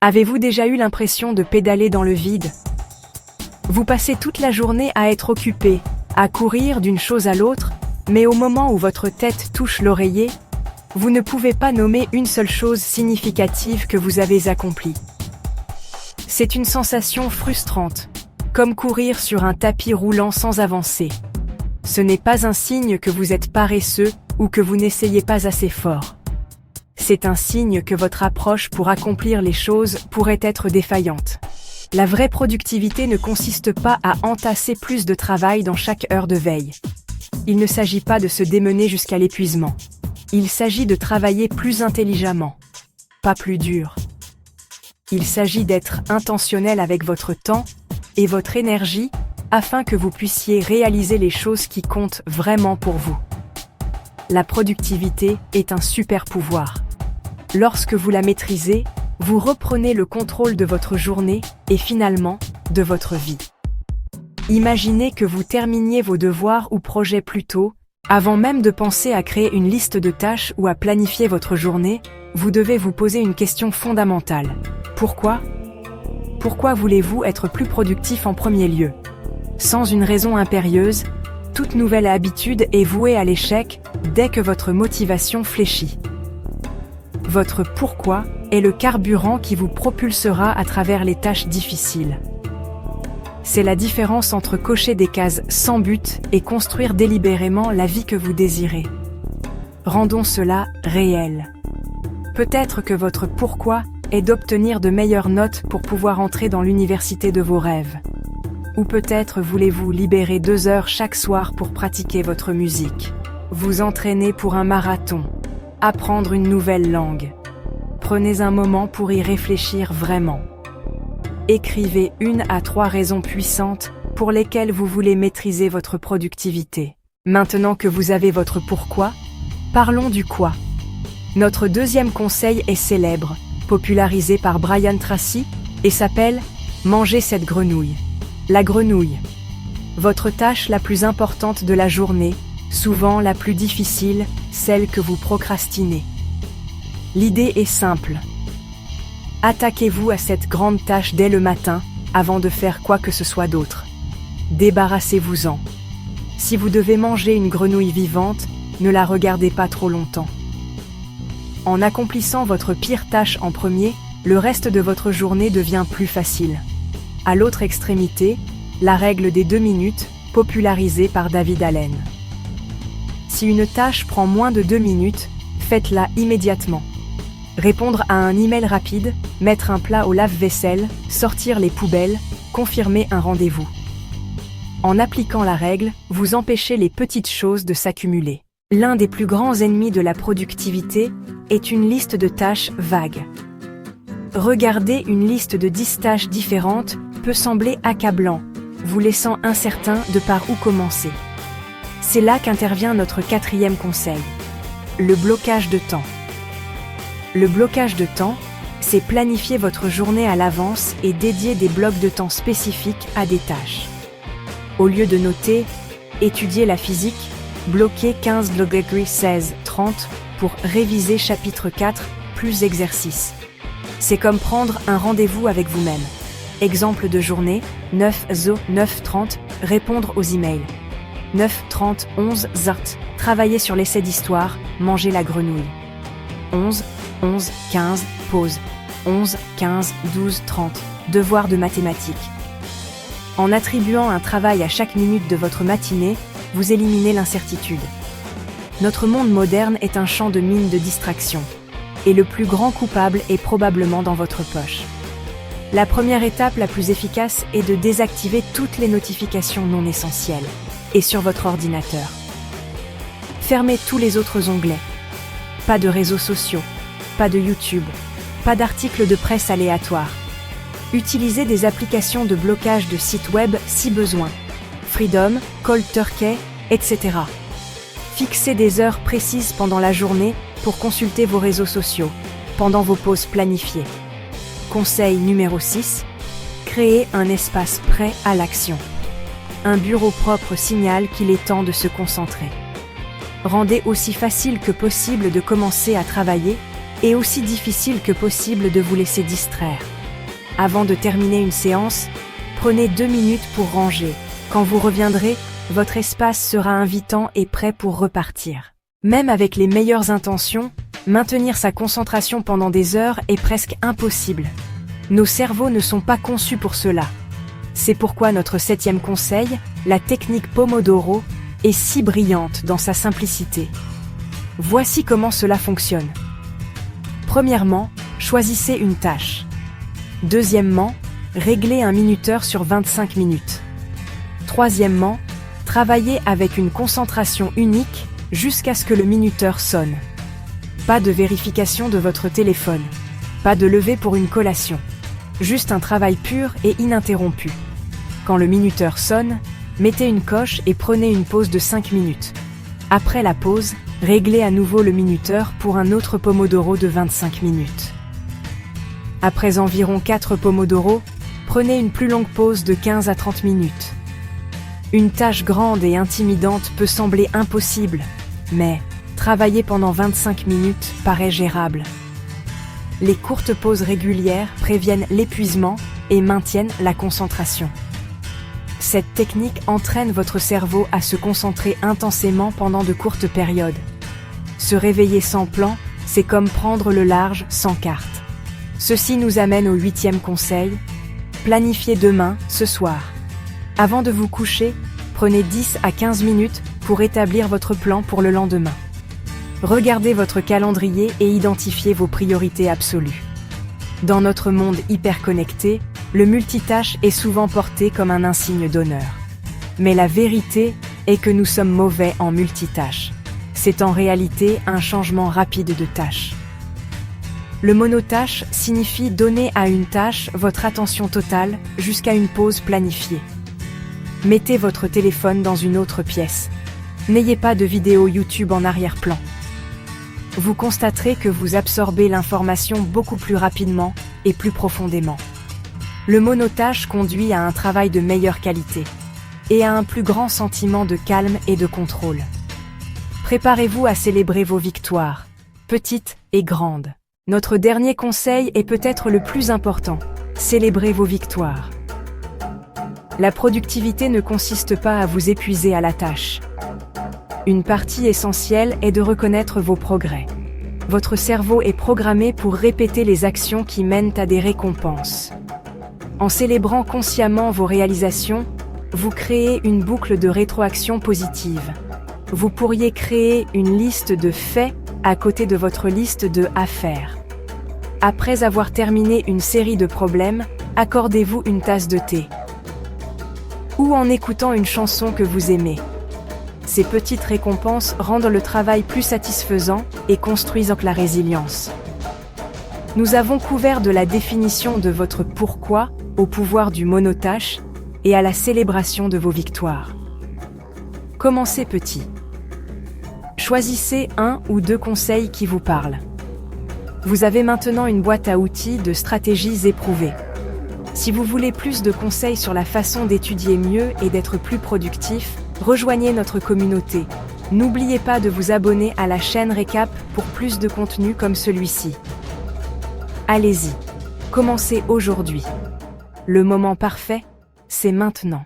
Avez-vous déjà eu l'impression de pédaler dans le vide? Vous passez toute la journée à être occupé, à courir d'une chose à l'autre, mais au moment où votre tête touche l'oreiller, vous ne pouvez pas nommer une seule chose significative que vous avez accomplie. C'est une sensation frustrante, comme courir sur un tapis roulant sans avancer. Ce n'est pas un signe que vous êtes paresseux ou que vous n'essayez pas assez fort. C'est un signe que votre approche pour accomplir les choses pourrait être défaillante. La vraie productivité ne consiste pas à entasser plus de travail dans chaque heure de veille. Il ne s'agit pas de se démener jusqu'à l'épuisement. Il s'agit de travailler plus intelligemment, pas plus dur. Il s'agit d'être intentionnel avec votre temps et votre énergie afin que vous puissiez réaliser les choses qui comptent vraiment pour vous. La productivité est un super pouvoir. Lorsque vous la maîtrisez, vous reprenez le contrôle de votre journée et finalement, de votre vie. Imaginez que vous terminiez vos devoirs ou projets plus tôt, avant même de penser à créer une liste de tâches ou à planifier votre journée, vous devez vous poser une question fondamentale. Pourquoi? Pourquoi voulez-vous être plus productif en premier lieu? Sans une raison impérieuse, toute nouvelle habitude est vouée à l'échec dès que votre motivation fléchit. Votre pourquoi est le carburant qui vous propulsera à travers les tâches difficiles. C'est la différence entre cocher des cases sans but et construire délibérément la vie que vous désirez. Rendons cela réel. Peut-être que votre pourquoi est d'obtenir de meilleures notes pour pouvoir entrer dans l'université de vos rêves. Ou peut-être voulez-vous libérer 2 heures chaque soir pour pratiquer votre musique, vous entraîner pour un marathon, apprendre une nouvelle langue. Prenez un moment pour y réfléchir vraiment. Écrivez 1 à 3 raisons puissantes pour lesquelles vous voulez maîtriser votre productivité. Maintenant que vous avez votre pourquoi, parlons du quoi. Notre deuxième conseil est célèbre, popularisé par Brian Tracy, et s'appelle « Mangez cette grenouille ». La grenouille. Votre tâche la plus importante de la journée, souvent la plus difficile, celle que vous procrastinez. L'idée est simple. Attaquez-vous à cette grande tâche dès le matin, avant de faire quoi que ce soit d'autre. Débarrassez-vous-en. Si vous devez manger une grenouille vivante, ne la regardez pas trop longtemps. En accomplissant votre pire tâche en premier, le reste de votre journée devient plus facile. À l'autre extrémité, la règle des 2 minutes, popularisée par David Allen. Si une tâche prend moins de 2 minutes, faites-la immédiatement. Répondre à un email rapide, mettre un plat au lave-vaisselle, sortir les poubelles, confirmer un rendez-vous. En appliquant la règle, vous empêchez les petites choses de s'accumuler. L'un des plus grands ennemis de la productivité est une liste de tâches vagues. Regarder une liste de 10 tâches différentes peut sembler accablant, vous laissant incertain de par où commencer. C'est là qu'intervient notre 4e conseil. Le blocage de temps. Le blocage de temps, c'est planifier votre journée à l'avance et dédier des blocs de temps spécifiques à des tâches. Au lieu de noter « Étudier la physique », bloquez 15 degrés 16-30 pour réviser chapitre 4, plus exercice. C'est comme prendre un rendez-vous avec vous-même. Exemple de journée, 9:30, répondre aux emails. 9:30, 11:00, travailler sur l'essai d'histoire, manger la grenouille. 11:15, pause. 11:15, 12:30, devoir de mathématiques. En attribuant un travail à chaque minute de votre matinée, vous éliminez l'incertitude. Notre monde moderne est un champ de mines de distractions. Et le plus grand coupable est probablement dans votre poche. La première étape la plus efficace est de désactiver toutes les notifications non essentielles, et sur votre ordinateur. Fermez tous les autres onglets. Pas de réseaux sociaux, pas de YouTube, pas d'articles de presse aléatoires. Utilisez des applications de blocage de sites web si besoin. Freedom, Cold Turkey, etc. Fixez des heures précises pendant la journée pour consulter vos réseaux sociaux, pendant vos pauses planifiées. Conseil numéro 6, créez un espace prêt à l'action. Un bureau propre signale qu'il est temps de se concentrer. Rendez aussi facile que possible de commencer à travailler, et aussi difficile que possible de vous laisser distraire. Avant de terminer une séance, prenez 2 minutes pour ranger. Quand vous reviendrez, votre espace sera invitant et prêt pour repartir. Même avec les meilleures intentions, maintenir sa concentration pendant des heures est presque impossible. Nos cerveaux ne sont pas conçus pour cela. C'est pourquoi notre 7e conseil, la technique Pomodoro, est si brillante dans sa simplicité. Voici comment cela fonctionne. Premièrement, choisissez une tâche. Deuxièmement, réglez un minuteur sur 25 minutes. Troisièmement, travaillez avec une concentration unique jusqu'à ce que le minuteur sonne. Pas de vérification de votre téléphone. Pas de lever pour une collation. Juste un travail pur et ininterrompu. Quand le minuteur sonne, mettez une coche et prenez une pause de 5 minutes. Après la pause, réglez à nouveau le minuteur pour un autre Pomodoro de 25 minutes. Après environ 4 Pomodoro, prenez une plus longue pause de 15 à 30 minutes. Une tâche grande et intimidante peut sembler impossible, mais travailler pendant 25 minutes paraît gérable. Les courtes pauses régulières préviennent l'épuisement et maintiennent la concentration. Cette technique entraîne votre cerveau à se concentrer intensément pendant de courtes périodes. Se réveiller sans plan, c'est comme prendre le large sans carte. Ceci nous amène au 8e conseil, planifiez demain, ce soir. Avant de vous coucher, prenez 10 à 15 minutes pour établir votre plan pour le lendemain. Regardez votre calendrier et identifiez vos priorités absolues. Dans notre monde hyper connecté, le multitâche est souvent porté comme un insigne d'honneur. Mais la vérité est que nous sommes mauvais en multitâche. C'est en réalité un changement rapide de tâche. Le monotâche signifie donner à une tâche votre attention totale jusqu'à une pause planifiée. Mettez votre téléphone dans une autre pièce. N'ayez pas de vidéo YouTube en arrière-plan. Vous constaterez que vous absorbez l'information beaucoup plus rapidement et plus profondément. Le monotâche conduit à un travail de meilleure qualité et à un plus grand sentiment de calme et de contrôle. Préparez-vous à célébrer vos victoires, petites et grandes. Notre dernier conseil est peut-être le plus important. Célébrez vos victoires. La productivité ne consiste pas à vous épuiser à la tâche. Une partie essentielle est de reconnaître vos progrès. Votre cerveau est programmé pour répéter les actions qui mènent à des récompenses. En célébrant consciemment vos réalisations, vous créez une boucle de rétroaction positive. Vous pourriez créer une liste de faits à côté de votre liste de à faire. Après avoir terminé une série de problèmes, accordez-vous une tasse de thé. Ou en écoutant une chanson que vous aimez. Ces petites récompenses rendent le travail plus satisfaisant et construisent la résilience. Nous avons couvert de la définition de votre pourquoi au pouvoir du monotâche et à la célébration de vos victoires. Commencez petit. Choisissez 1 ou 2 conseils qui vous parlent. Vous avez maintenant une boîte à outils de stratégies éprouvées. Si vous voulez plus de conseils sur la façon d'étudier mieux et d'être plus productif, rejoignez notre communauté. N'oubliez pas de vous abonner à la chaîne Récap pour plus de contenu comme celui-ci. Allez-y, commencez aujourd'hui. Le moment parfait, c'est maintenant.